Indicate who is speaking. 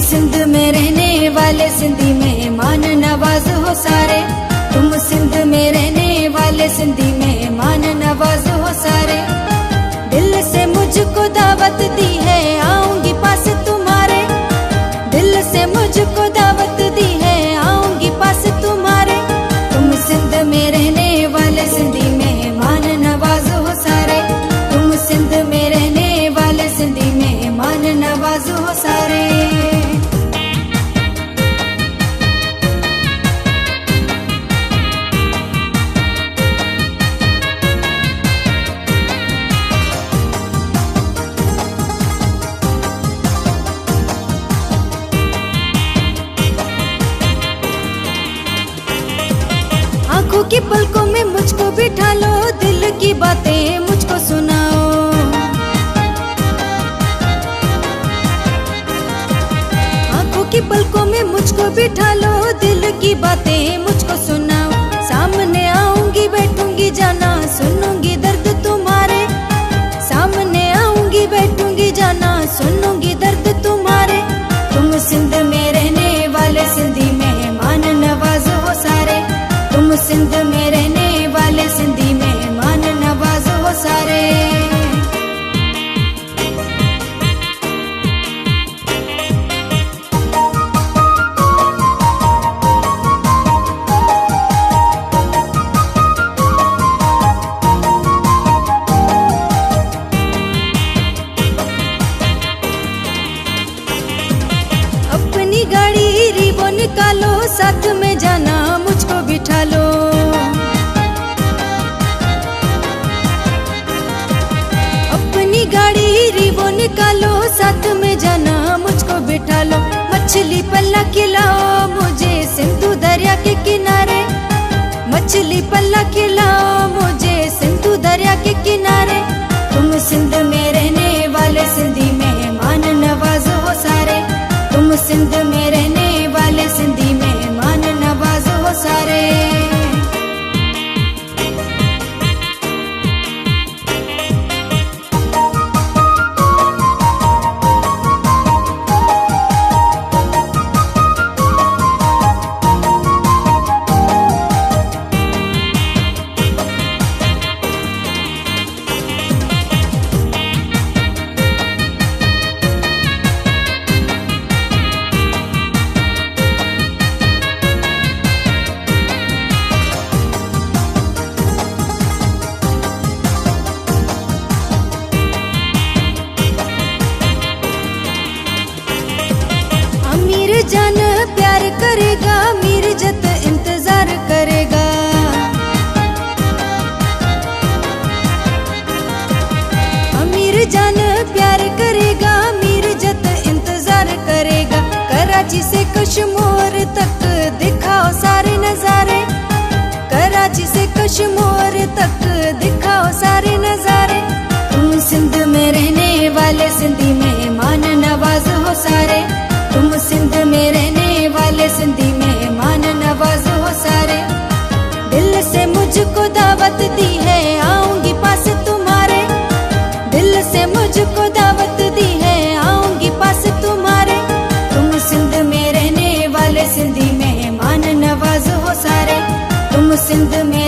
Speaker 1: सिंध में रहने वाले सिंधी मेहमान नवाज हो सारे। तुम सिंध में रहने वाले सिंधी मेहमान नवाज हो सारे। दिल से मुझको दावत दी है आऊंगी पास तुम्हारे। दिल से मुझको दावत दी है आऊंगी पास तुम्हारे। तुम सिंध में रहने वाले सिंधी मेहमान नवाज हो सारे। तुम सिंध में रहने वाले सिंधी मेहमान नवाज हो सारे। आंखों की पलकों में मुझको बिठा लो, दिल की बातें मुझको सुनाओ। आंखों की पलकों में मुझको बिठा लो, दिल की बातें मुझको सुनाओ। सामने आऊंगी बैठूंगी जाना सुनूंगी दर्द तुम्हारे। सामने आऊंगी बैठूंगी जाना सुनूंगी दर्द तुम्हारे। तुम सिंध में रहने वाले सिंधी मेहमान नवाज हो सारे। तुम सिंध में रहने वाले सिंधी मेहमान नवाज हो सारे। अपनी गाड़ी रिबो निकालो, साथ में जाना मुझको बिठा लो। अपनी गाड़ी रिबो निकालो, साथ में जाना मुझको बिठा लो। मछली पल्ला खिलाओ मुझे सिंधु दरिया के किनारे। मछली पल्ला खिलाओ मुझे सिंधु दरिया के किनारे। तुम सिंध में रहने वाले सिंधी मेहमान नवाज हो सारे। तुम सिंध में रहने वाले सिंधी मेहमान नवाज हो सारे। जान प्यार करेगा, मीरजत इंतजार करेगा। अमीर जान प्यार करेगा, मीरजत इंतजार करेगा। कराची से कश्मीर तक दिखाओ सारे नजारे। कराची से कश्मीर तक दिखाओ सारे नजारे। तुम सिंध में रहने वाले सिंधी मेहमान नवाज हो सारे। तुम सिंध में रहने वाले सिंधी मेहमान नवाज हो सारे। दिल से मुझको दावत दी है आऊंगी पास तुम्हारे। दिल से मुझको दावत दी है आऊंगी पास तुम्हारे। तुम सिंध में रहने वाले सिंधी मेहमान नवाज हो सारे। तुम सिंध में